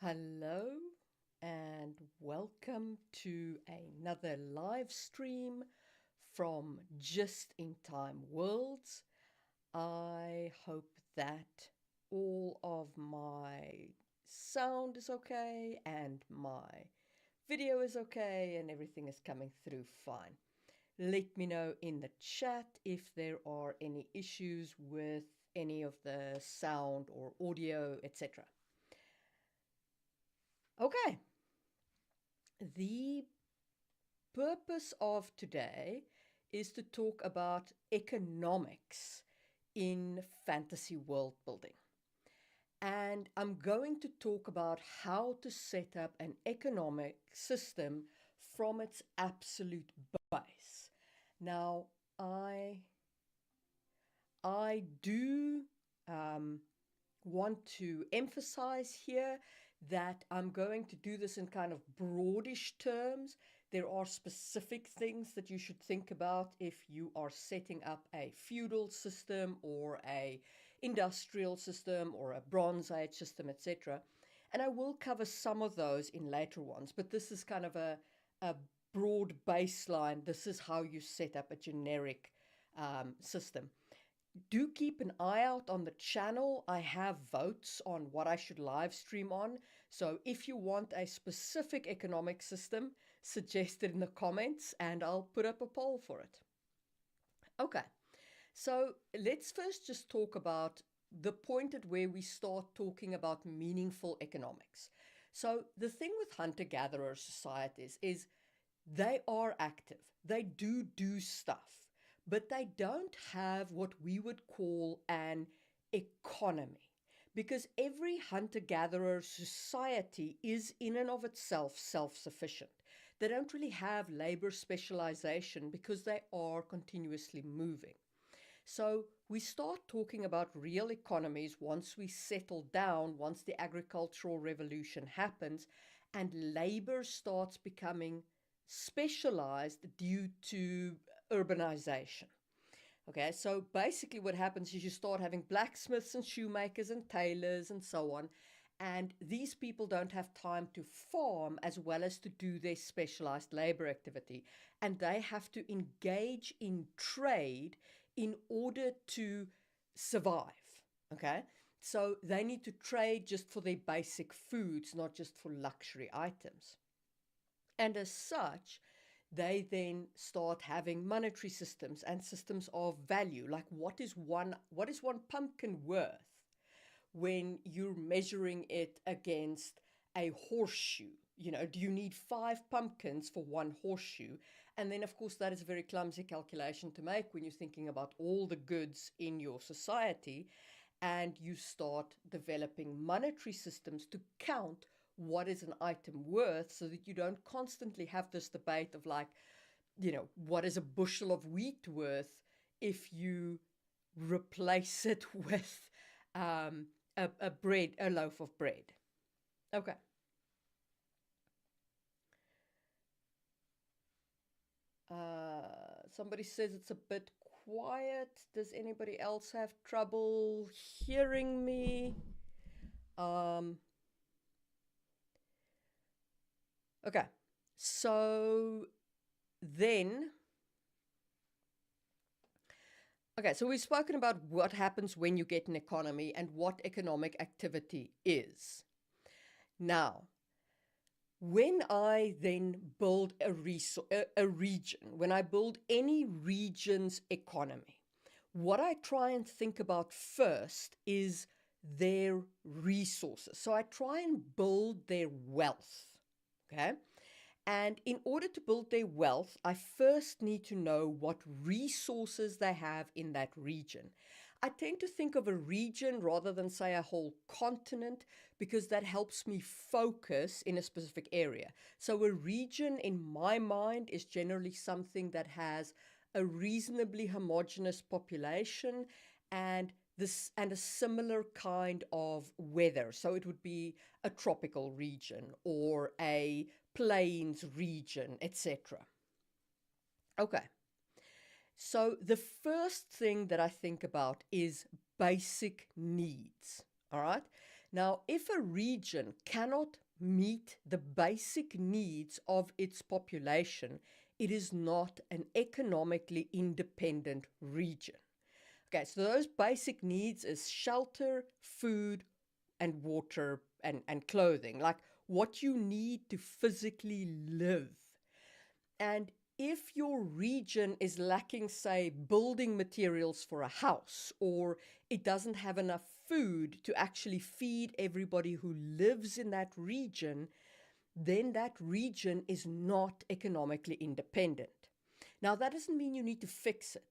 Hello and welcome to another live stream from Just in Time Worlds. I hope that all of my sound is okay and my video is okay and everything is coming through fine. Let me know in the chat if there are any issues with any of the sound or audio, etc. Okay, the purpose of today is to talk about economics in fantasy world building. And I'm going to talk about how to set up an economic system from its absolute base. Now, I do want to emphasize here that I'm going to do this in kind of broadish terms. There are specific things that you should think about if you are setting up a feudal system or a industrial system or a Bronze Age system, etc. And I will cover some of those in later ones, but this is kind of a broad baseline. This is how you set up a generic system. Do keep an eye out on the channel. I have votes on what I should live stream on. So if you want a specific economic system, suggest it in the comments and I'll put up a poll for it. Okay, so let's first just talk about the point at where we start talking about meaningful economics. So the thing with hunter-gatherer societies is they are active. They do stuff, but they don't have what we would call an economy, because every hunter-gatherer society is in and of itself self-sufficient. They don't really have labor specialization because they are continuously moving. So we start talking about real economies once we settle down, once the agricultural revolution happens and labor starts becoming specialized due to urbanization. Okay, so basically what happens is you start having blacksmiths and shoemakers and tailors and so on, and these people don't have time to farm as well as to do their specialized labor activity, and they have to engage in trade in order to survive. Okay, so they need to trade just for their basic foods, not just for luxury items. And as such, they then start having monetary systems and systems of value, like what is one pumpkin worth when you're measuring it against a horseshoe? You know, do you need 5 pumpkins for one horseshoe? And then, of course, that is a very clumsy calculation to make when you're thinking about all the goods in your society, and you start developing monetary systems to count what is an item worth, so that you don't constantly have this debate of, like, you know, what is a bushel of wheat worth if you replace it with a loaf of bread. Okay. Somebody says it's a bit quiet. Does anybody else have trouble hearing me? Okay, so then, so we've spoken about what happens when you get an economy and what economic activity is. Now, when I then build a region, when I build any region's economy, what I try and think about first is their resources. So I try and build their wealth, okay? And in order to build their wealth, I first need to know what resources they have in that region. I tend to think of a region rather than, say, a whole continent, because that helps me focus in a specific area. So a region in my mind is generally something that has a reasonably homogeneous population and a similar kind of weather. So it would be a tropical region or a plains region, etc. Okay. So the first thing that I think about is basic needs. All right. Now, if a region cannot meet the basic needs of its population, it is not an economically independent region. Okay, so those basic needs is shelter, food, and water and clothing, like what you need to physically live. And if your region is lacking, say, building materials for a house, or it doesn't have enough food to actually feed everybody who lives in that region, then that region is not economically independent. Now, that doesn't mean you need to fix it.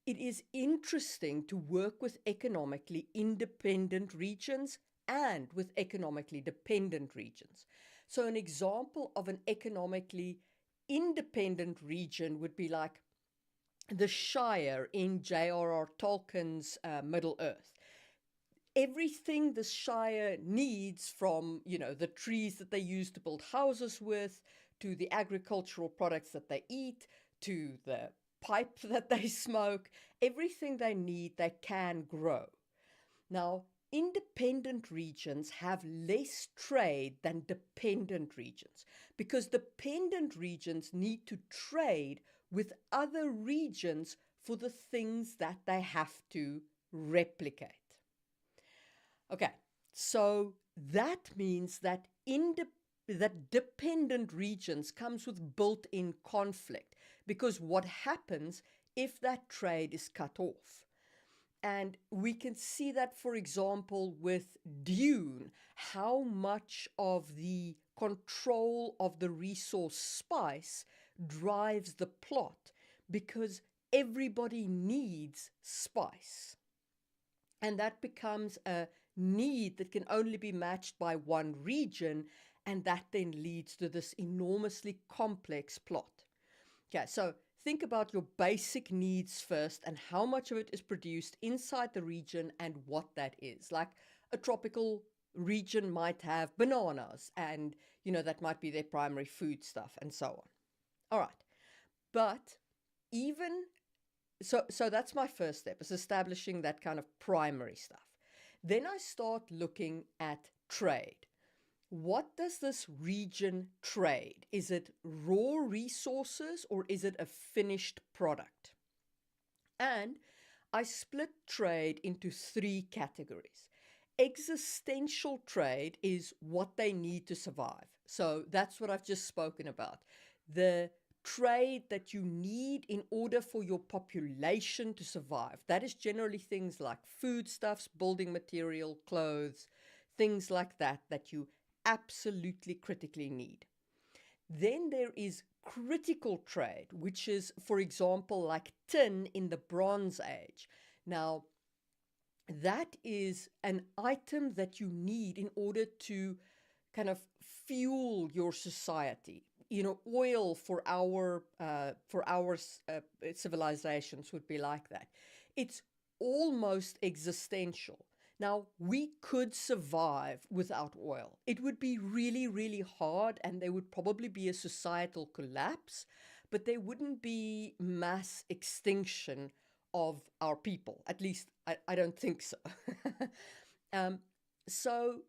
It is interesting to work with economically independent regions and with economically dependent regions. So, an example of an economically independent region would be like the Shire in J.R.R. Tolkien's Middle Earth. Everything the Shire needs, from, the trees that they use to build houses with, to the agricultural products that they eat, to the pipe that they smoke, everything they need, they can grow. Now, independent regions have less trade than dependent regions, because dependent regions need to trade with other regions for the things that they have to replicate. Okay, so that means that dependent regions comes with built-in conflict, because what happens if that trade is cut off? And we can see that, for example, with Dune, how much of the control of the resource spice drives the plot, because everybody needs spice. And that becomes a need that can only be matched by one region, and that then leads to this enormously complex plot. Okay, so think about your basic needs first and how much of it is produced inside the region and what that is. Like a tropical region might have bananas, and that might be their primary food stuff, and so on. All right, but even so that's my first step, is establishing that kind of primary stuff. Then I start looking at trade. What does this region trade? Is it raw resources, or is it a finished product? And I split trade into 3 categories. Existential trade is what they need to survive. So that's what I've just spoken about. The trade that you need in order for your population to survive. That is generally things like foodstuffs, building material, clothes, things like that you absolutely critically need. Then there is critical trade, which is, for example, like tin in the Bronze Age. Now, that is an item that you need in order to kind of fuel your society. Oil for our civilizations would be like that. It's almost existential. Now, we could survive without oil. It would be really, really hard, and there would probably be a societal collapse, but there wouldn't be mass extinction of our people. At least, I don't think so. So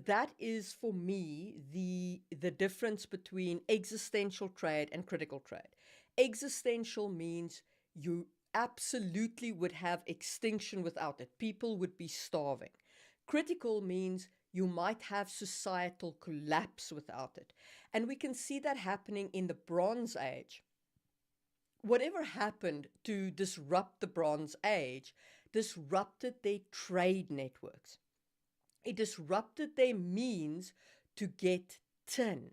that is, for me, the difference between existential trade and critical trade. Existential means you absolutely would have extinction without it. People would be starving. Critical means you might have societal collapse without it. And we can see that happening in the Bronze Age. Whatever happened to disrupt the Bronze Age disrupted their trade networks. It disrupted their means to get tin.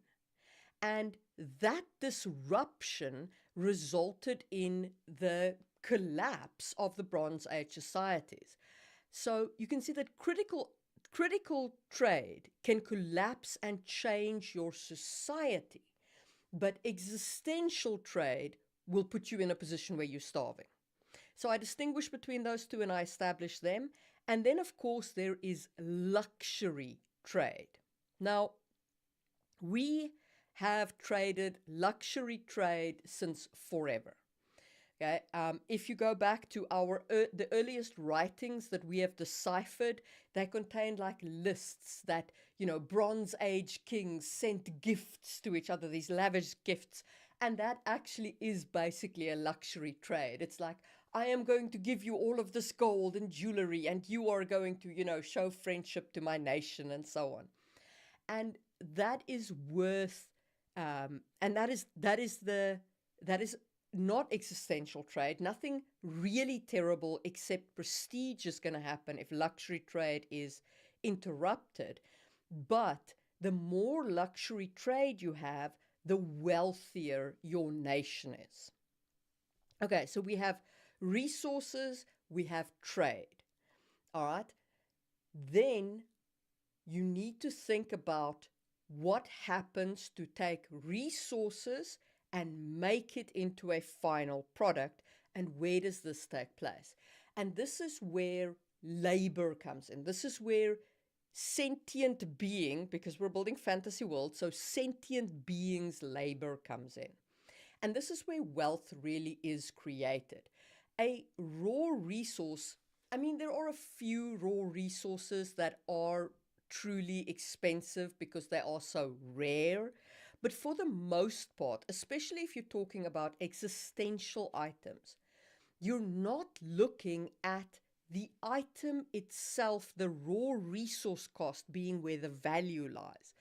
And that disruption resulted in the collapse of the Bronze Age societies. So you can see that critical trade can collapse and change your society, but existential trade will put you in a position where you're starving. So I distinguish between those two, and I establish them. And then, of course, there is luxury trade. Now, we have traded luxury trade since forever. Okay, if you go back to the earliest writings that we have deciphered, they contain like lists that, Bronze Age kings sent gifts to each other, these lavish gifts, and that actually is basically a luxury trade. It's like, I am going to give you all of this gold and jewelry, and you are going to, show friendship to my nation, and so on. And that is worth, and that is not existential trade. Nothing really terrible except prestige is going to happen if luxury trade is interrupted. But the more luxury trade you have, the wealthier your nation is. Okay, so we have resources, we have trade. All right. Then you need to think about what happens to take resources and make it into a final product, and where does this take place? And this is where labor comes in. This is where sentient being, because we're building fantasy world, so sentient beings labor comes in. And this is where wealth really is created. A raw resource, I mean, there are a few raw resources that are truly expensive because they are so rare. But for the most part, especially if you're talking about existential items, you're not looking at the item itself, the raw resource cost being where the value lies.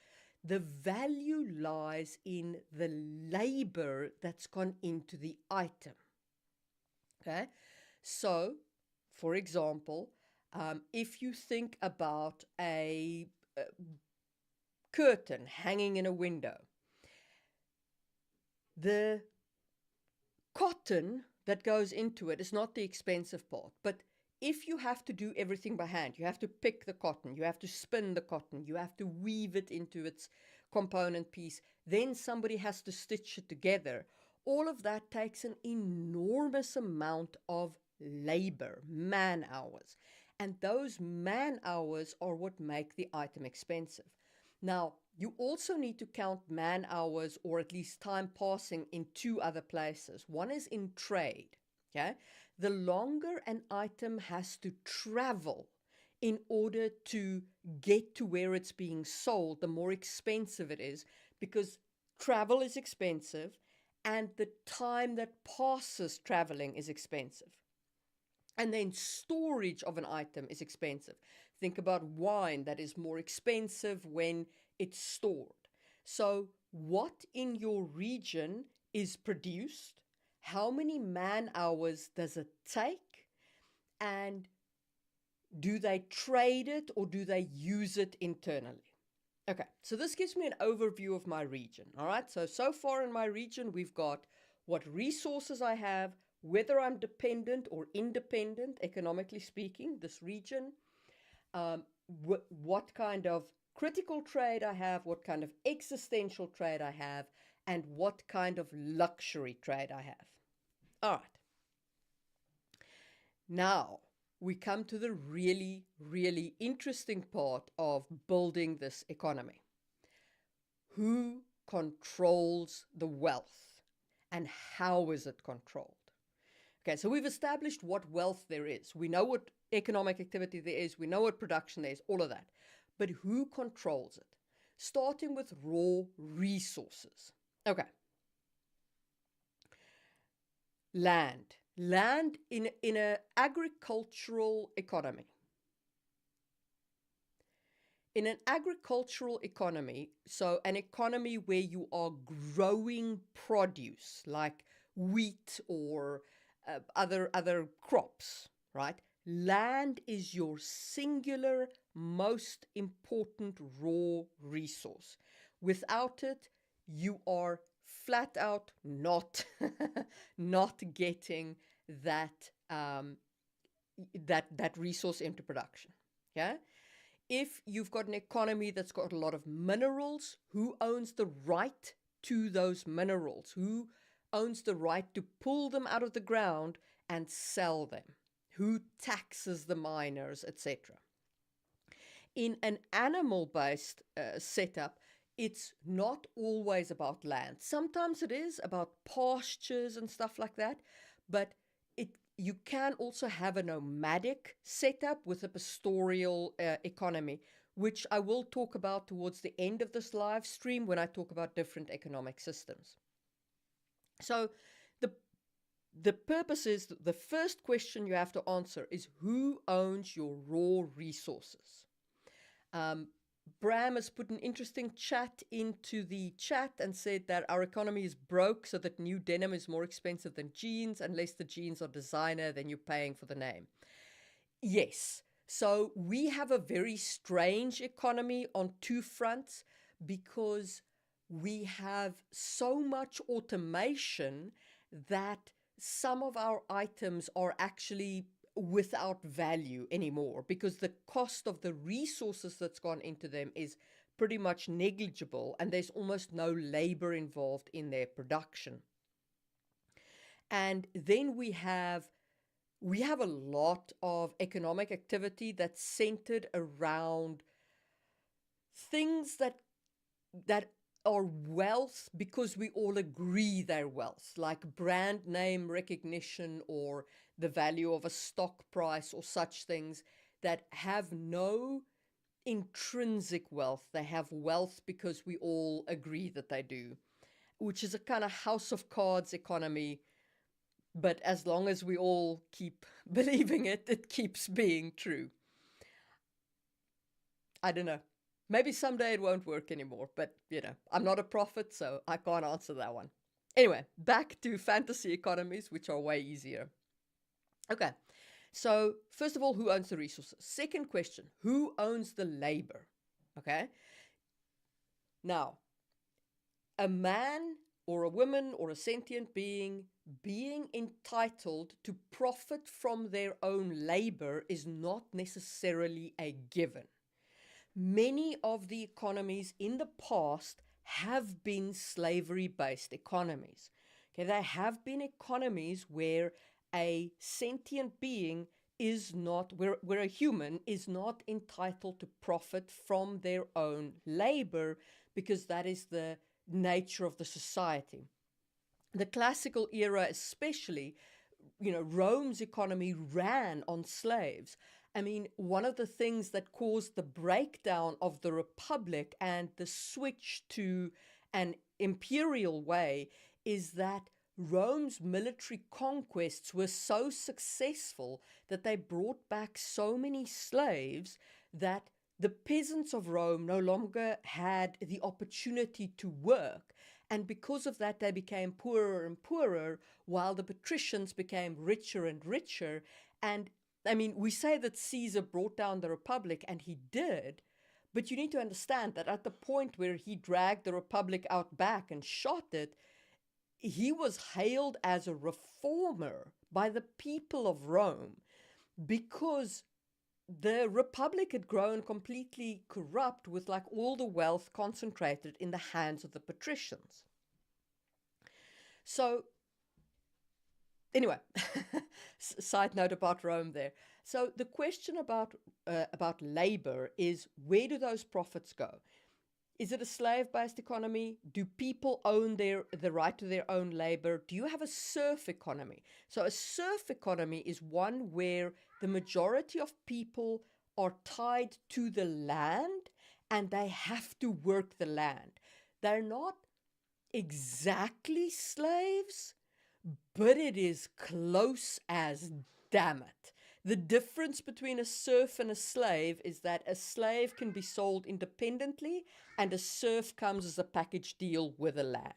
The value lies in the labor that's gone into the item. Okay? So, for example, if you think about a curtain hanging in a window, the cotton that goes into it is not the expensive part. But if you have to do everything by hand, you have to pick the cotton, you have to spin the cotton, you have to weave it into its component piece, then somebody has to stitch it together. All of that takes an enormous amount of labor, man hours. And those man hours are what make the item expensive. Now, you also need to count man hours, or at least time passing, in two other places. One is in trade. Okay? The longer an item has to travel in order to get to where it's being sold, the more expensive it is, because travel is expensive and the time that passes traveling is expensive. And then storage of an item is expensive. Think about wine that is more expensive when it's stored. So, what in your region is produced? How many man hours does it take? And do they trade it or do they use it internally? Okay, so this gives me an overview of my region. All right, so far in my region, we've got what resources I have, whether I'm dependent or independent, economically speaking, this region, what kind of critical trade I have, what kind of existential trade I have, and what kind of luxury trade I have. All right. Now, we come to the really, really interesting part of building this economy. Who controls the wealth and how is it controlled? Okay, so we've established what wealth there is. We know what economic activity there is. We know what production there is, all of that. But who controls it? Starting with raw resources. Okay. Land. Land in an agricultural economy. In an agricultural economy, so an economy where you are growing produce like wheat or other crops, right? Land is your singular most important raw resource. Without it, you are flat out not not getting that that resource into production. Yeah. If you've got an economy that's got a lot of minerals, who owns the right to those minerals? Who owns the right to pull them out of the ground and sell them? Who taxes the miners, etc.? In an animal-based setup, it's not always about land. Sometimes it is about pastures and stuff like that, but you can also have a nomadic setup with a pastoral economy, which I will talk about towards the end of this live stream when I talk about different economic systems. So the purpose is, the first question you have to answer is, who owns your raw resources? Bram has put an interesting chat into the chat and said that our economy is broke, so that new denim is more expensive than jeans. Unless the jeans are designer, then you're paying for the name. Yes. So we have a very strange economy on two fronts, because we have so much automation that some of our items are actually without value anymore, because the cost of the resources that's gone into them is pretty much negligible, and there's almost no labor involved in their production. And then we have a lot of economic activity that's centered around things that are wealth because we all agree they're wealth, like brand name recognition or the value of a stock price or such things that have no intrinsic wealth. They have wealth because we all agree that they do, which is a kind of house of cards economy. But as long as we all keep believing it, it keeps being true. I don't know. Maybe someday it won't work anymore, but I'm not a prophet, so I can't answer that one. Anyway, back to fantasy economies, which are way easier. Okay, so first of all, who owns the resources? Second question, who owns the labor? Okay, now, a man or a woman or a sentient being entitled to profit from their own labor is not necessarily a given. Many of the economies in the past have been slavery-based economies. Okay, they have been economies where a sentient being is not, where a human is not entitled to profit from their own labor, because that is the nature of the society. The classical era especially, Rome's economy ran on slaves. I mean, one of the things that caused the breakdown of the Republic and the switch to an imperial way is that Rome's military conquests were so successful that they brought back so many slaves that the peasants of Rome no longer had the opportunity to work. And because of that, they became poorer and poorer, while the patricians became richer and richer. And I mean, we say that Caesar brought down the Republic, and he did, but you need to understand that at the point where he dragged the Republic out back and shot it, he was hailed as a reformer by the people of Rome, because the Republic had grown completely corrupt, with like all the wealth concentrated in the hands of the patricians. So anyway, side note about Rome there. So the question about labor is, where do those profits go? Is it a slave-based economy? Do people own the right to their own labor? Do you have a serf economy? So a serf economy is one where the majority of people are tied to the land and they have to work the land. They're not exactly slaves, but it is close as damn it. The difference between a serf and a slave is that a slave can be sold independently and a serf comes as a package deal with the land.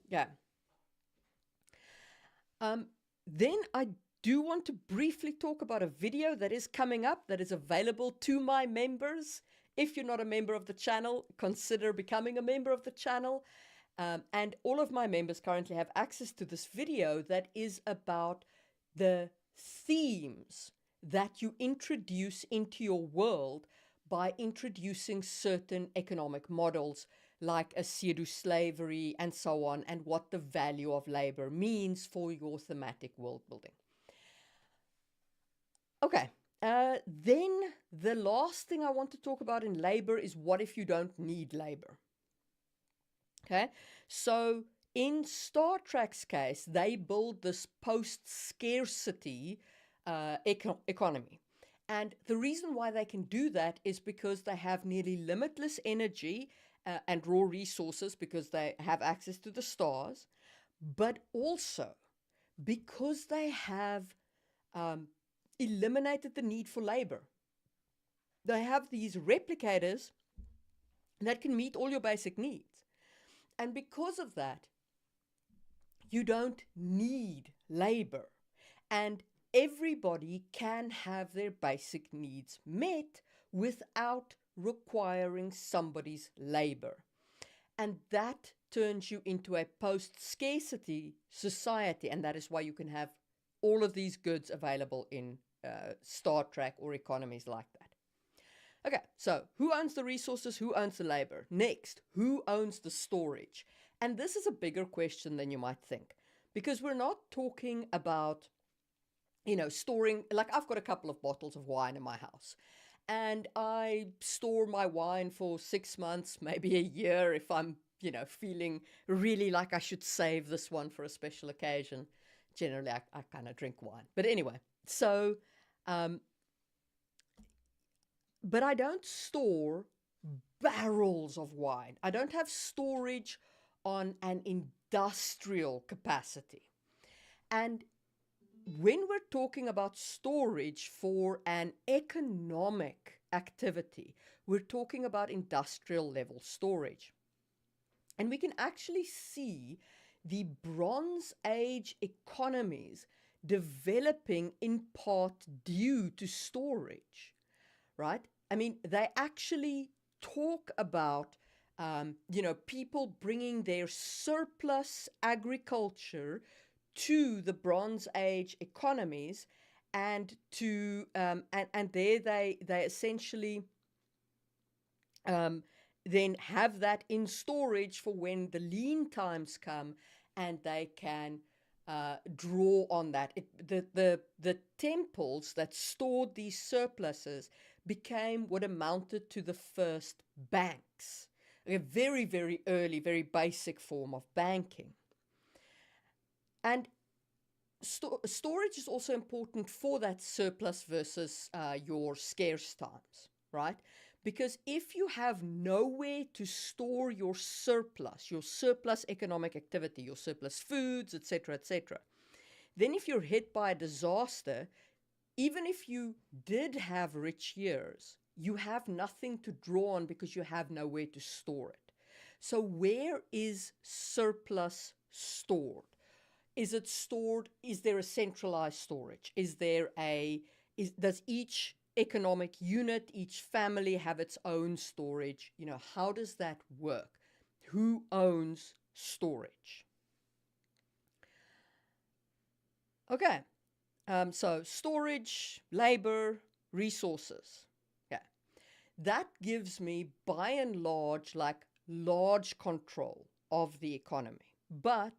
Yeah. Then I do want to briefly talk about a video that is coming up that is available to my members. If you're not a member of the channel, consider becoming a member of the channel. And all of my members currently have access to this video that is about the themes that you introduce into your world by introducing certain economic models like a pseudo-slavery and so on, and what the value of labor means for your thematic world building. Okay, then the last thing I want to talk about in labor is, what if you don't need labor? Okay, so In Star Trek's case, they build this post-scarcity economy. And the reason why they can do that is because they have nearly limitless energy and raw resources because they have access to the stars, but also because they have um, eliminated the need for labor. They have these replicators that can meet all your basic needs. And because of that, you don't need labor. And everybody can have their basic needs met without requiring somebody's labor. And that turns you into a post-scarcity society. And that is why you can have all of these goods available in Star Trek or economies like that. Okay, so who owns the resources? Who owns the labor? Next, who owns the storage? And this is a bigger question than you might think, because we're not talking about, storing, like I've got a couple of bottles of wine in my house, and I store my wine for 6 months, maybe a year, if I'm, feeling really like I should save this one for a special occasion. Generally, I kind of drink wine. But anyway, so, but I don't store barrels of wine. I don't have storage on an industrial capacity. And when we're talking about storage for an economic activity, we're talking about industrial level storage. And we can actually see the Bronze Age economies developing in part due to storage, right? I mean, they actually talk about, people bringing their surplus agriculture to the Bronze Age economies, and to and there they essentially then have that in storage for when the lean times come, and they can draw on that. The temples that stored these surpluses became what amounted to the first banks, a very, very early, very basic form of banking. And storage is also important for that surplus versus your scarce times, right? Because if you have nowhere to store your surplus economic activity, your surplus foods, etc., then if you're hit by a disaster, even if you did have rich years, you have nothing to draw on because you have nowhere to store it. So where is surplus stored? Is it stored? Is there a centralized storage? Does each economic unit, each family have its own storage? How does that work? Who owns storage? Okay, so storage, labor, resources. Okay, that gives me, by and large, large control of the economy. But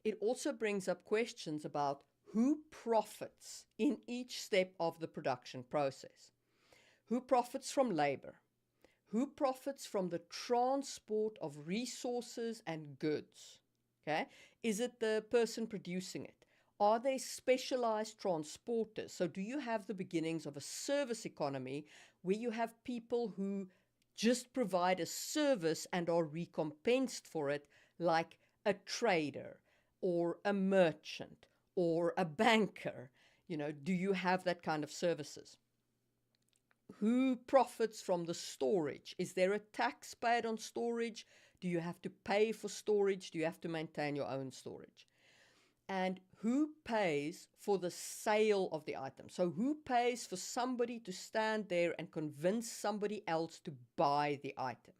it also brings up questions about who profits in each step of the production process. Who profits from labor? Who profits from the transport of resources and goods? Okay, is it the person producing it? Are they specialized transporters? So do you have the beginnings of a service economy where you have people who just provide a service and are recompensed for it, like a trader or a merchant or a banker? Do you have that kind of services? Who profits from the storage? Is there a tax paid on storage? Do you have to pay for storage? Do you have to maintain your own storage? And who pays for the sale of the item? So who pays for somebody to stand there and convince somebody else to buy the item?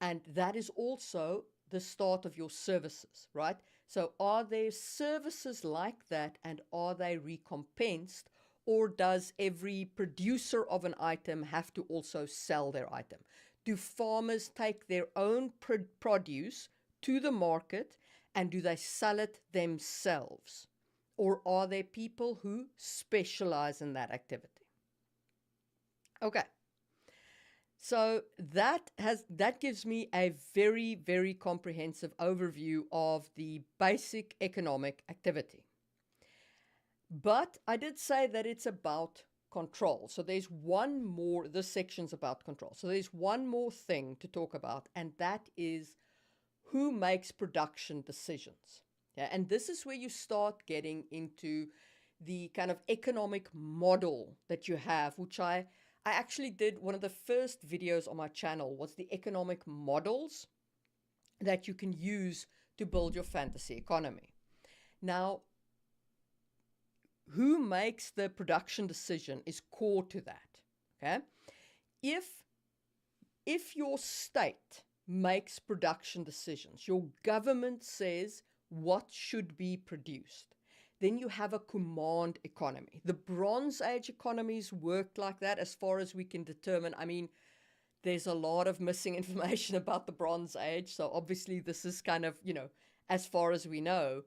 And that is also the start of your services, right? So are there services like that, and are they recompensed? Or does every producer of an item have to also sell their item? Do farmers take their own produce to the market, and do they sell it themselves? Or are there people who specialize in that activity? Okay. So that gives me a very, very comprehensive overview of the basic economic activity. But I did say that it's about control. So there's one more, this section's about control. So there's one more thing to talk about, and that is who makes production decisions. Yeah, and this is where you start getting into the kind of economic model that you have, which I actually did. One of the first videos on my channel was the economic models that you can use to build your fantasy economy. Now, who makes the production decision is core to that. Okay, if your state makes production decisions, your government says what should be produced, then you have a command economy. The Bronze Age economies worked like that, as far as we can determine. I mean, there's a lot of missing information about the Bronze Age, so obviously this is kind of, as far as we know.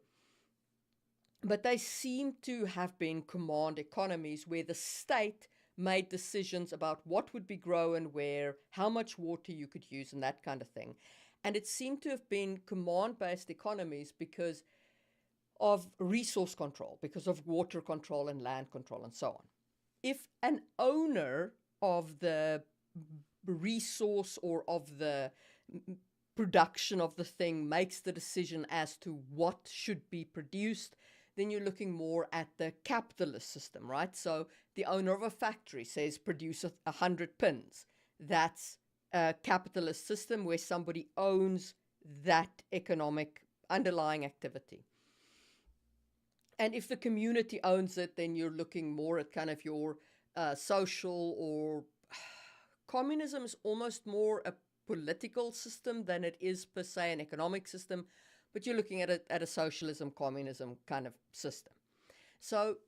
But they seem to have been command economies where the state made decisions about what would be grown where, how much water you could use, and that kind of thing. And it seemed to have been command-based economies because of resource control, because of water control and land control and so on. If an owner of the resource or of the production of the thing makes the decision as to what should be produced, then you're looking more at the capitalist system, right? So the owner of a factory says produce 100 pins. That's a capitalist system where somebody owns that economic underlying activity. And if the community owns it, then you're looking more at kind of your social, or communism is almost more a political system than it is per se an economic system, but you're looking at it at a socialism, communism kind of system. So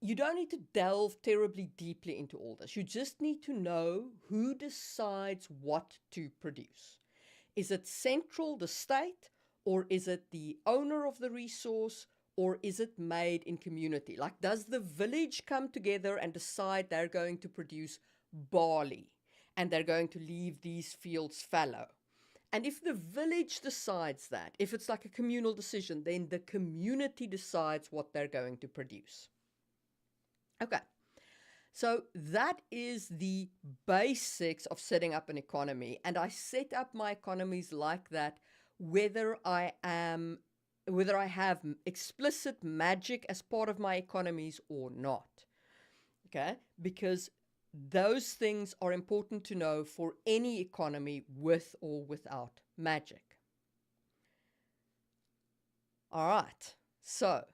you don't need to delve terribly deeply into all this. You just need to know who decides what to produce. Is it central, the state, or is it the owner of the resource, or is it made in community? Like, does the village come together and decide they're going to produce barley and they're going to leave these fields fallow? And if the village decides that, if it's like a communal decision, then the community decides what they're going to produce. Okay, so that is the basics of setting up an economy. And I set up my economies like that, whether I have explicit magic as part of my economies or not. Okay, because those things are important to know for any economy with or without magic. All right, so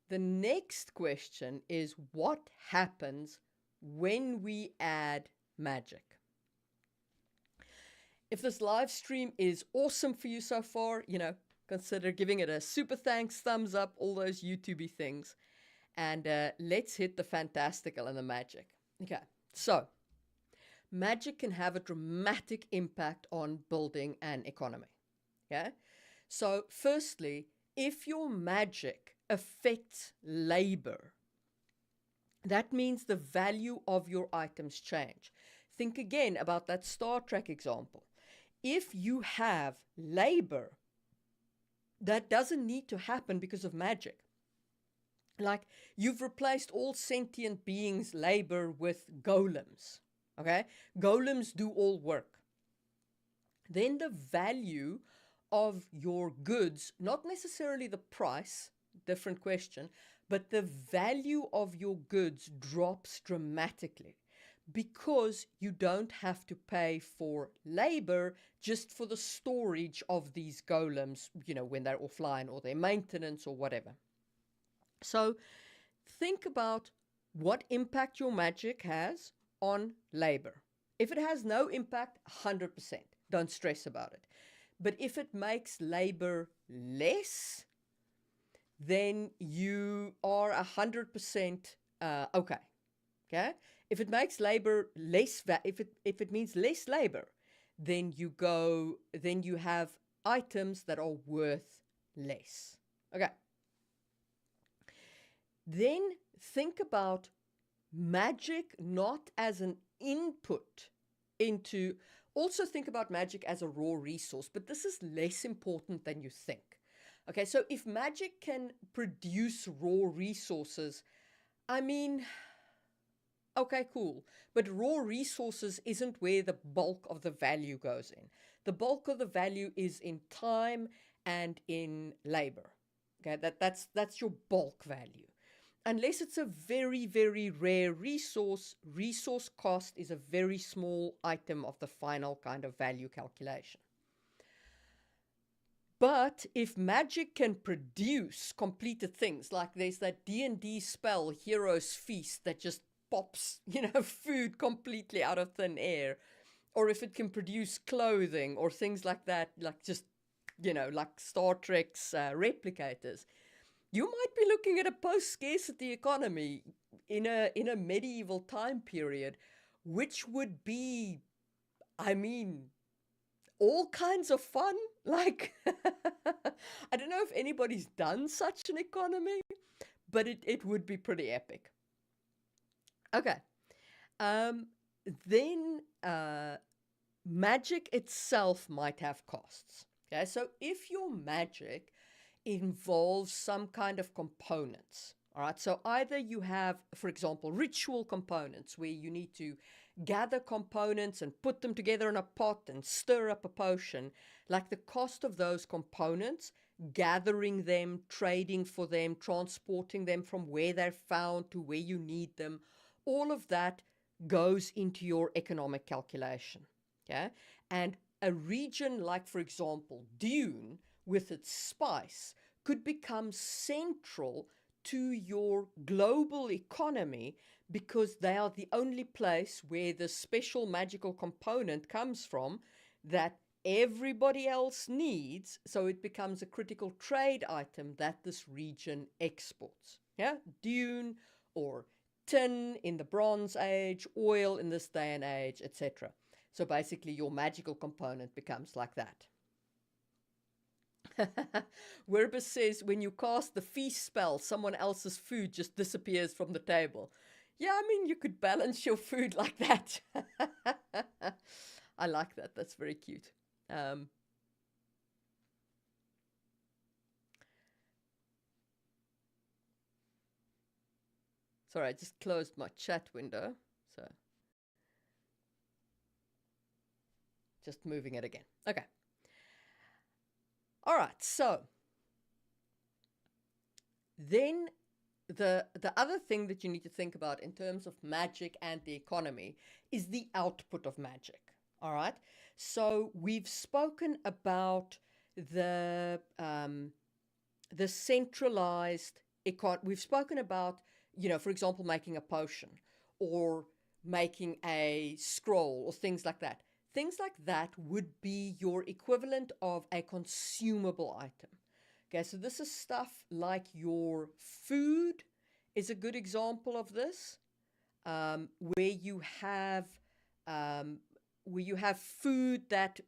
the next question is, what happens when we add magic? If this live stream is awesome for you so far, consider giving it a super thanks, thumbs up, all those YouTubey things. And let's hit the fantastical and the magic. Okay, so magic can have a dramatic impact on building an economy. Okay, so firstly, if your magic affects labor, that means the value of your items change. Think again about that Star Trek example. If you have labor, that doesn't need to happen because of magic. Like, you've replaced all sentient beings' labor with golems. Okay? Golems do all work. Then the value of your goods, not necessarily the price, different question, but the value of your goods drops dramatically because you don't have to pay for labor just for the storage of these golems, when they're offline, or their maintenance or whatever. So think about what impact your magic has on labor. If it has no impact, 100%, don't stress about it. But if it makes labor less, then you are 100% okay. Okay? If it makes labor less, if it means less labor, then you have items that are worth less. Okay. Then think about magic not as an input into, also think about magic as a raw resource, but this is less important than you think. Okay, so if magic can produce raw resources, I mean, okay, cool. But raw resources isn't where the bulk of the value goes in. The bulk of the value is in time and in labor. Okay, that's your bulk value. Unless it's a very, very rare resource, resource cost is a very small item of the final kind of value calculation. But if magic can produce completed things, like there's that D&D spell, Hero's Feast, that just pops, food completely out of thin air, or if it can produce clothing or things like that, like just, like Star Trek's replicators, you might be looking at a post-scarcity economy in a medieval time period, which would be, I mean, all kinds of fun. Like, I don't know if anybody's done such an economy, but it would be pretty epic. Okay. Then magic itself might have costs. Okay, so if your magic involves some kind of components, all right, so either you have, for example, ritual components where you need to gather components and put them together in a pot and stir up a potion, like the cost of those components, gathering them, trading for them, transporting them from where they're found to where you need them, all of that goes into your economic calculation. Okay, and a region like, for example, Dune, with its spice, could become central to your global economy because they are the only place where the special magical component comes from that everybody else needs, so it becomes a critical trade item that this region exports. Yeah, Dune or tin in the Bronze Age, oil in this day and age, etc. So basically your magical component becomes like that. Werbus says when you cast the feast spell, someone else's food just disappears from the table. Yeah, I mean, you could balance your food like that. I like that. That's very cute. Sorry, I just closed my chat window. So just moving it again. Okay. All right, so then the other thing that you need to think about in terms of magic and the economy is the output of magic. All right, so we've spoken about the centralized we've spoken about, for example, making a potion or making a scroll or things like that. Things like that would be your equivalent of a consumable item. Okay, so this is stuff like your food is a good example of this, where you have food that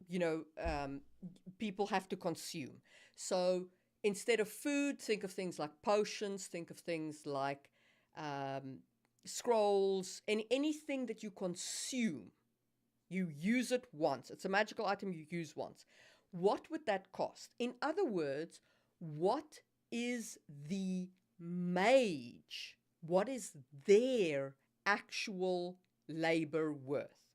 people have to consume. So instead of food, think of things like potions, think of things like scrolls, and anything that you consume. You use it once. It's a magical item you use once. What would that cost? In other words, what is the mage? What is their actual labor worth?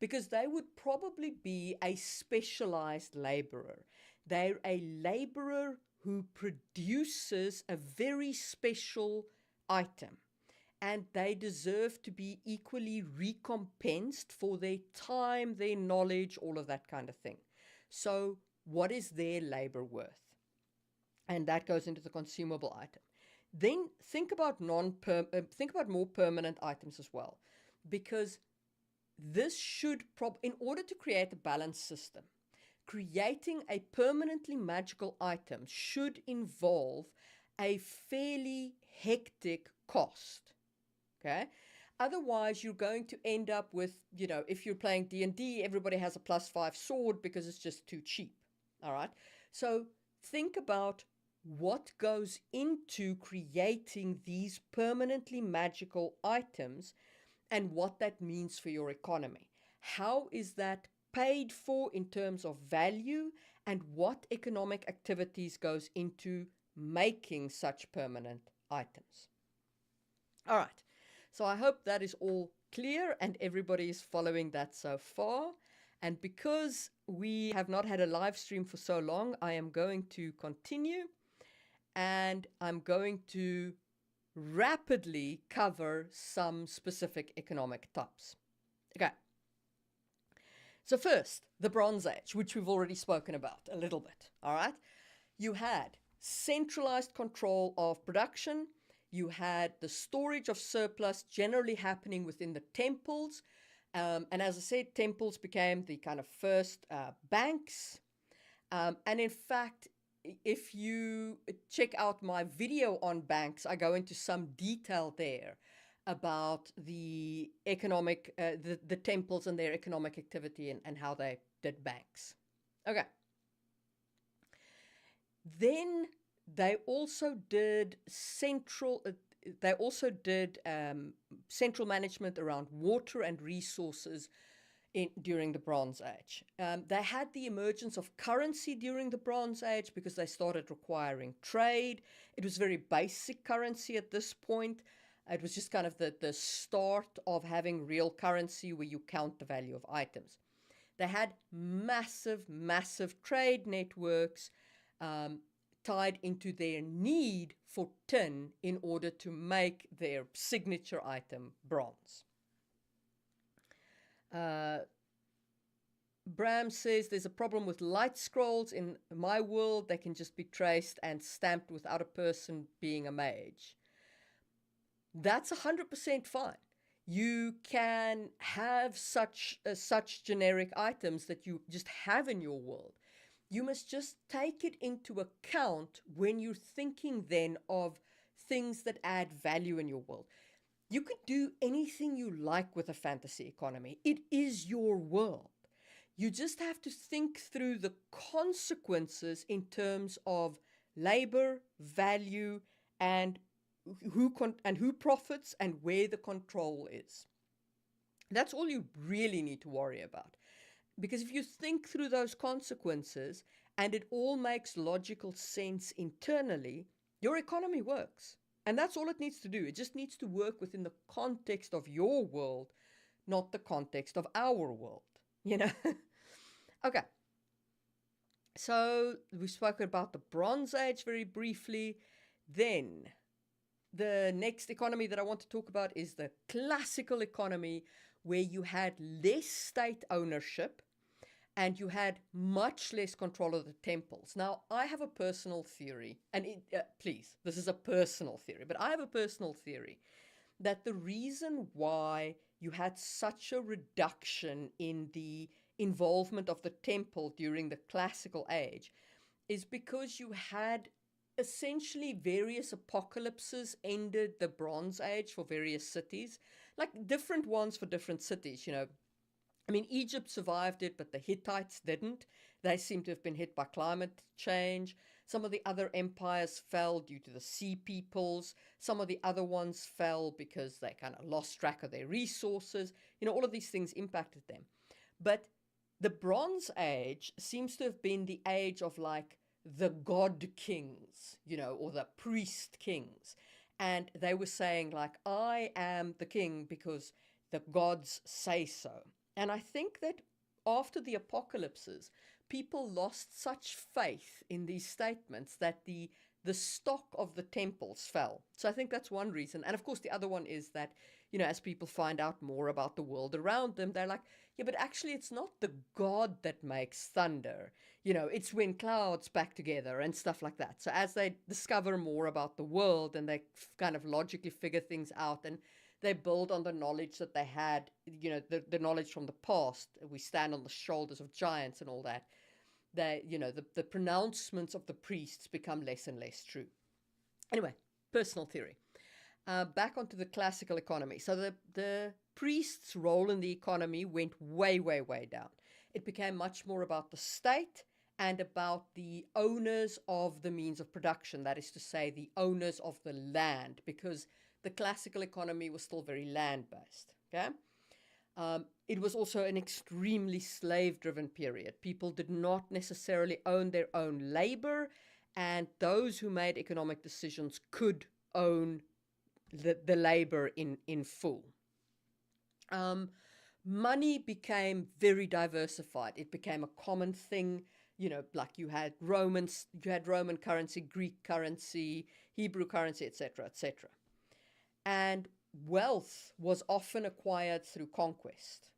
Because they would probably be a specialized laborer. They're a laborer who produces a very special item, and they deserve to be equally recompensed for their time, their knowledge, all of that kind of thing. So what is their labor worth? And that goes into the consumable item. Then think about more permanent items as well, because this should in order to create a balanced system, creating a permanently magical item should involve a fairly hectic cost. Okay, otherwise you're going to end up with, if you're playing D&D, everybody has a +5 sword because it's just too cheap. All right, so think about what goes into creating these permanently magical items and what that means for your economy. How is that paid for in terms of value, and what economic activities goes into making such permanent items? All right, so I hope that is all clear and everybody is following that so far. And because we have not had a live stream for so long, I am going to continue, and I'm going to rapidly cover some specific economic types. Okay. So first, the Bronze Age, which we've already spoken about a little bit, all right? You had centralized control of production. You had the storage of surplus generally happening within the temples. And as I said, temples became the kind of first banks. And in fact, if you check out my video on banks, I go into some detail there about the economic, the temples and their economic activity and how they did banks. Okay. Then they also did central management around water and resources during the Bronze Age. They had the emergence of currency during the Bronze Age because they started requiring trade. It was very basic currency at this point. It was just kind of the start of having real currency where you count the value of items. They had massive, massive trade networks tied into their need for tin in order to make their signature item, bronze. Bram says there's a problem with light scrolls. In my world, they can just be traced and stamped without a person being a mage. That's 100% fine. You can have such generic items that you just have in your world. You must just take it into account when you're thinking then of things that add value in your world. You could do anything you like with a fantasy economy. It is your world. You just have to think through the consequences in terms of labor, value, and who profits and where the control is. That's all you really need to worry about. Because if you think through those consequences and it all makes logical sense internally, your economy works. And that's all it needs to do. It just needs to work within the context of your world, not the context of our world, you know? Okay. So we've spoken about the Bronze Age very briefly. Then the next economy that I want to talk about is the classical economy, where you had less state ownership and you had much less control of the temples. Now, I have a personal theory, and please, this is a personal theory, but I have a personal theory that the reason why you had such a reduction in the involvement of the temple during the classical age is because you had essentially various apocalypses ended the Bronze Age for various cities, like different ones for different cities, you know. I mean, Egypt survived it, but the Hittites didn't. They seem to have been hit by climate change. Some of the other empires fell due to the sea peoples. Some of the other ones fell because they kind of lost track of their resources. You know, all of these things impacted them. But the Bronze Age seems to have been the age of like the god kings, you know, or the priest kings. And they were saying like, I am the king because the gods say so. And I think that after the apocalypses, people lost such faith in these statements that the stock of the temples fell. So I think that's one reason. And of course, the other one is that, you know, as people find out more about the world around them, they're like, yeah, but actually it's not the god that makes thunder. You know, it's when clouds pack together and stuff like that. So as they discover more about the world and they kind of logically figure things out and they build on the knowledge that they had, you know, the knowledge from the past. We stand on the shoulders of giants and all that. They, you know, the pronouncements of the priests become less and less true. Anyway, personal theory. Back onto the classical economy. So the priest's role in the economy went way, way, way down. It became much more about the state and about the owners of the means of production. That is to say, the owners of the land, because the classical economy was still very land-based. Okay. It was also an extremely slave-driven period. People did not necessarily own their own labor, and those who made economic decisions could own the labor in full. Money became very diversified. It became a common thing. Like you had Roman currency, Greek currency, Hebrew currency, etc., etc. And wealth was often acquired through conquest.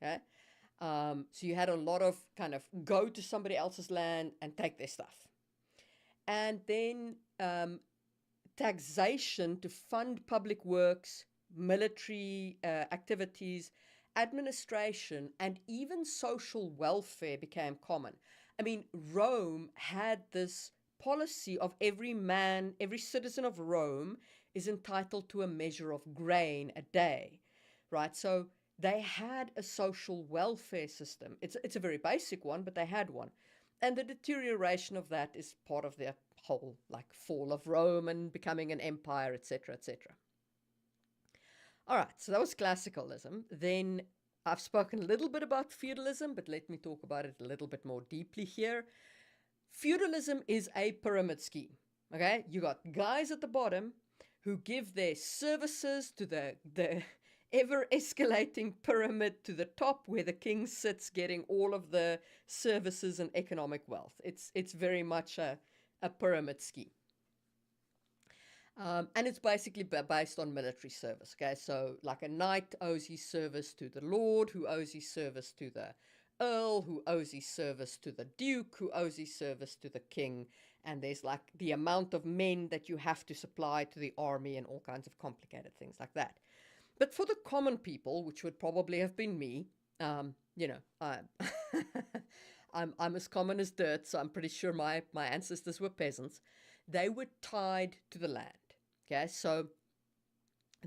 Okay? So you had a lot of kind of go to somebody else's land and take their stuff. And then taxation to fund public works, military activities, administration, and even social welfare became common. I mean, Rome had this policy of every citizen of Rome is entitled to a measure of grain a day, right? So they had a social welfare system. It's a very basic one, but they had one. And the deterioration of that is part of their whole like fall of Rome and becoming an empire, etc., etc. All right, so that was classicalism. Then I've spoken a little bit about feudalism, but let me talk about it a little bit more deeply here. Feudalism is a pyramid scheme. Okay, you got guys at the bottom who give their services to the ever escalating pyramid to the top, where the king sits getting all of the services and economic wealth. It's very much a pyramid scheme. And it's basically based on military service. Okay, so like a knight owes his service to the lord, who owes his service to the earl, who owes his service to the duke, who owes his service to the king. And there's like the amount of men that you have to supply to the army and all kinds of complicated things like that. But for the common people, which would probably have been me, I'm as common as dirt, so I'm pretty sure my ancestors were peasants. They were tied to the land. Okay, so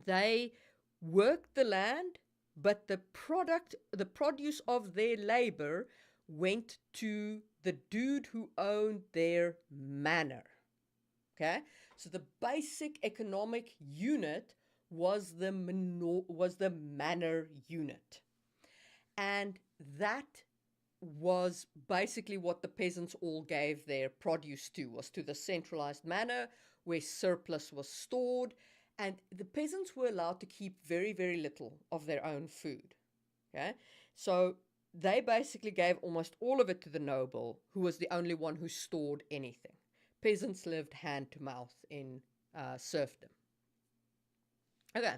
they worked the land, but the produce of their labor went to the dude who owned their manor. Okay, so the basic economic unit was the manor unit, and that was basically what the peasants all gave their produce to, was to the centralized manor where surplus was stored, and the peasants were allowed to keep very, very little of their own food. Okay, so they basically gave almost all of it to the noble, who was the only one who stored anything. Peasants lived hand to mouth in serfdom. Okay,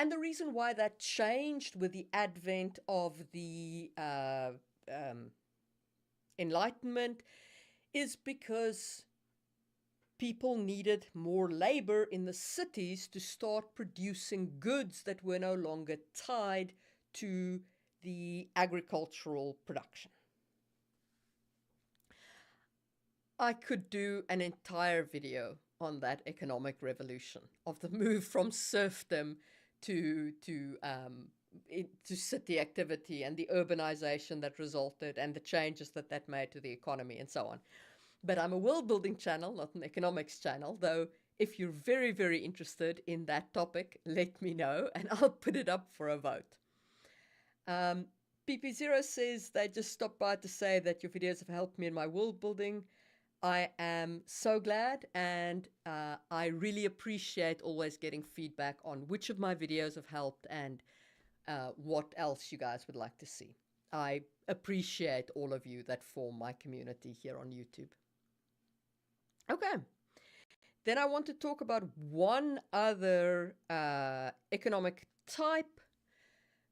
and the reason why that changed with the advent of the Enlightenment is because people needed more labor in the cities to start producing goods that were no longer tied to the agricultural production. I could do an entire video on that economic revolution, of the move from serfdom to city activity and the urbanization that resulted and the changes that made to the economy and so on. But I'm a world building channel, not an economics channel, though if you're very, very interested in that topic, let me know and I'll put it up for a vote. PP0 says they just stopped by to say that your videos have helped me in my world building. I am so glad, and I really appreciate always getting feedback on which of my videos have helped and what else you guys would like to see. I appreciate all of you that form my community here on YouTube. Okay, then I want to talk about one other economic type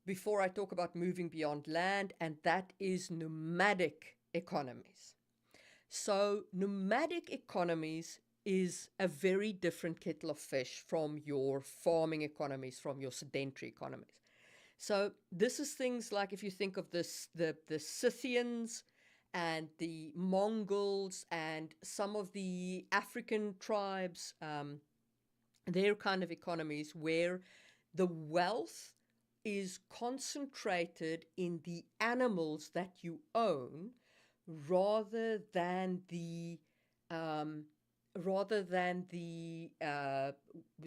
before I talk about moving beyond land, and that is nomadic economies. So nomadic economies is a very different kettle of fish from your farming economies, from your sedentary economies. So this is things like, if you think of this, the Scythians and the Mongols and some of the African tribes, their kind of economies where the wealth is concentrated in the animals that you own, rather than the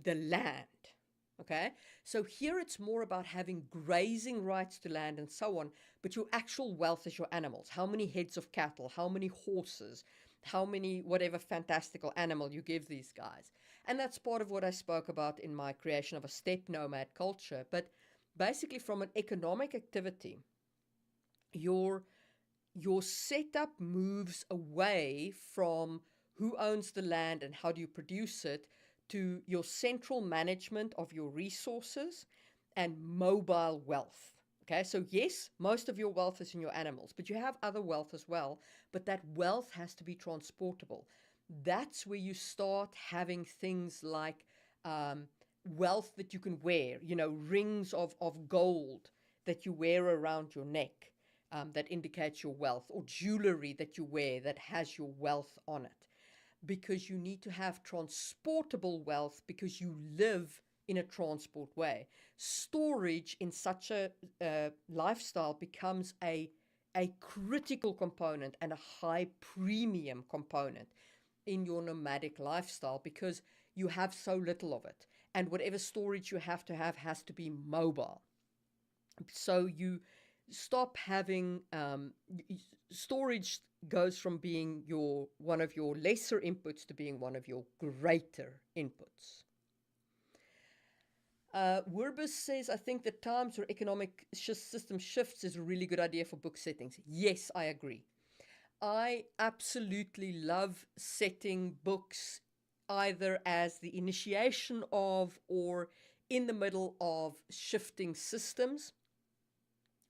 land. Okay, so here it's more about having grazing rights to land and so on, but your actual wealth is your animals. How many heads of cattle, how many horses, how many whatever fantastical animal you give these guys. And that's part of what I spoke about in my creation of a steppe nomad culture. But basically, from an economic activity, your your setup moves away from who owns the land and how do you produce it to your central management of your resources and mobile wealth. Okay, so yes, most of your wealth is in your animals, but you have other wealth as well. But that wealth has to be transportable. That's where you start having things like wealth that you can wear, rings of gold that you wear around your neck, that indicates your wealth, or jewelry that you wear that has your wealth on it. Because you need to have transportable wealth because you live in a transport way. Storage in such a lifestyle becomes a critical component and a high premium component in your nomadic lifestyle because you have so little of it. And whatever storage you have to have has to be mobile. So you stop having storage goes from being one of your lesser inputs to being one of your greater inputs. Wurbus says, I think that times where economic system shifts is a really good idea for book settings. Yes, I agree. I absolutely love setting books either as the initiation of or in the middle of shifting systems.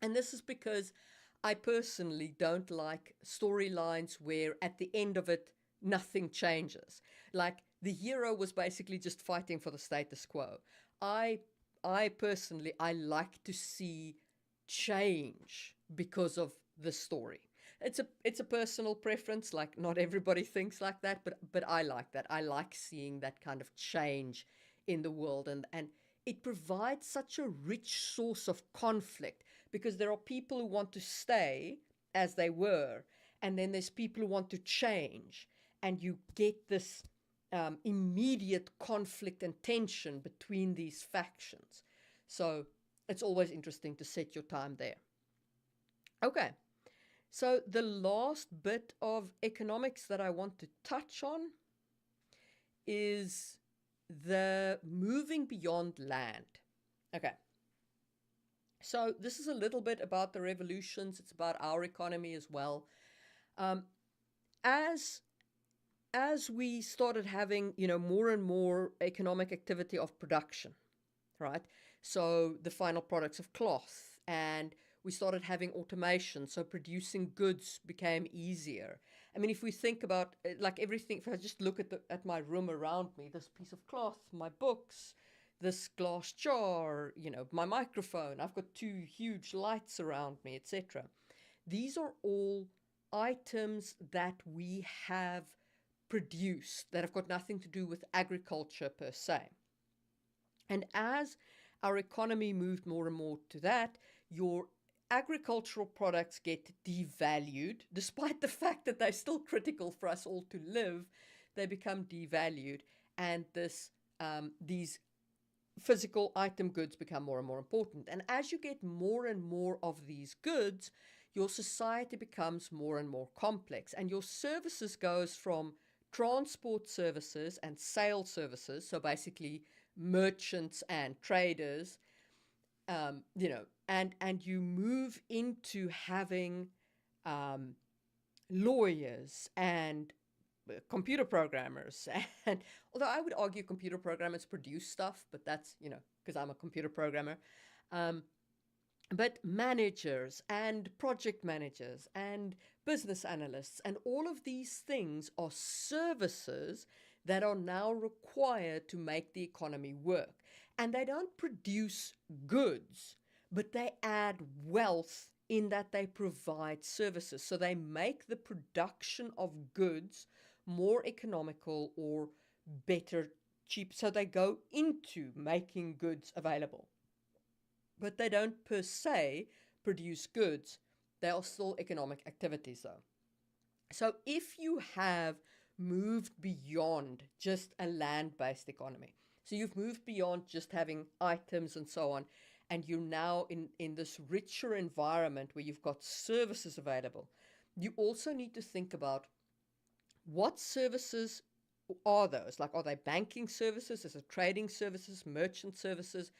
And this is because I personally don't like storylines where at the end of it, nothing changes. Like the hero was basically just fighting for the status quo. I personally, I like to see change because of the story. It's a personal preference. Like not everybody thinks like that, but I like that. I like seeing that kind of change in the world, and it provides such a rich source of conflict because there are people who want to stay as they were, and then there's people who want to change, and you get this immediate conflict and tension between these factions. So it's always interesting to set your time there. Okay, so the last bit of economics that I want to touch on is the moving beyond land. Okay. So this is a little bit about the revolutions. It's about our economy as well. Um, as we started having, more and more economic activity of production, right? So the final products of cloth, and we started having automation. So producing goods became easier. I mean, if we think about like everything, if I just look at my room around me, this piece of cloth, my books, this glass jar, my microphone, I've got two huge lights around me, etc. These are all items that we have produced that have got nothing to do with agriculture per se. And as our economy moved more and more to that, your agricultural products get devalued, despite the fact that they're still critical for us all to live. They become devalued, and these physical item goods become more and more important. And as you get more and more of these goods, your society becomes more and more complex, and your services goes from transport services and sale services, so basically merchants and traders, and you move into having lawyers and computer programmers. And although I would argue computer programmers produce stuff, but that's, because I'm a computer programmer. But managers and project managers and business analysts and all of these things are services that are now required to make the economy work. And they don't produce goods, but they add wealth in that they provide services. So they make the production of goods more economical or better, cheap. So they go into making goods available. But they don't per se produce goods. They are still economic activities though. So if you have moved beyond just a land-based economy, So you've moved beyond just having items and so on, and you're now in this richer environment where you've got services available. You also need to think about what services are those? Like, are they banking services? Is it trading services, merchant services?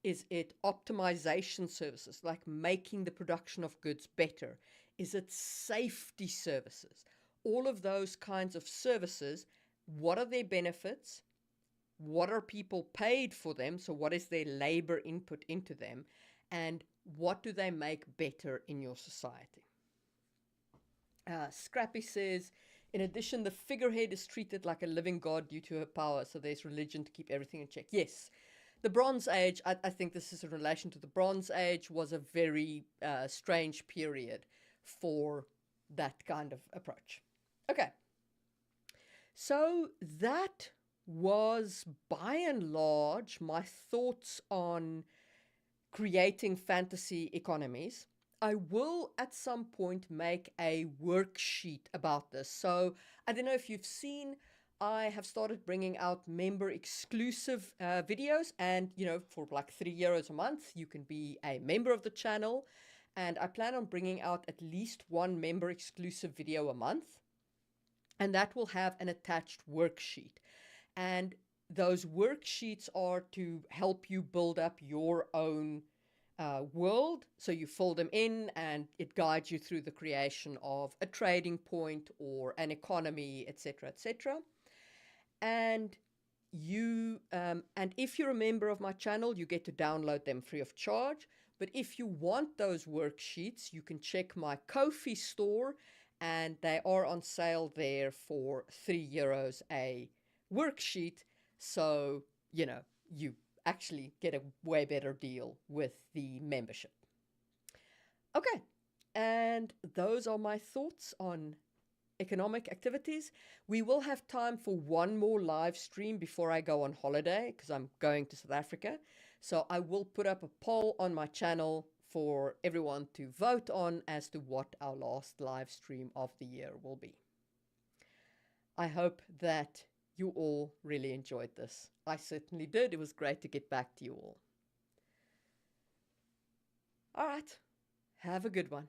Is it optimization services, like making the production of goods better? Is it safety services? All of those kinds of services, what are their benefits? What are people paid for them? So, what is their labor input into them? And what do they make better in your society? Scrappy says, in addition, the figurehead is treated like a living god due to her power, so there's religion to keep everything in check. Yes, the Bronze Age, I think this is in relation to the Bronze Age, was a very strange period for that kind of approach. Okay, so that was by and large my thoughts on creating fantasy economies. I will at some point make a worksheet about this. So I don't know if you've seen, I have started bringing out member exclusive videos, and for like €3 a month, you can be a member of the channel. And I plan on bringing out at least one member exclusive video a month, and that will have an attached worksheet. And those worksheets are to help you build up your own world. So you fill them in and it guides you through the creation of a trading point or an economy, etc., etc. And and if you're a member of my channel, you get to download them free of charge. But if you want those worksheets, you can check my Ko-fi store, and they are on sale there for €3 a worksheet. So, you actually get a way better deal with the membership. Okay, and those are my thoughts on economic activities. We will have time for one more live stream before I go on holiday, because I'm going to South Africa. So I will put up a poll on my channel for everyone to vote on as to what our last live stream of the year will be. I hope that you all really enjoyed this. I certainly did. It was great to get back to you all. All right. Have a good one.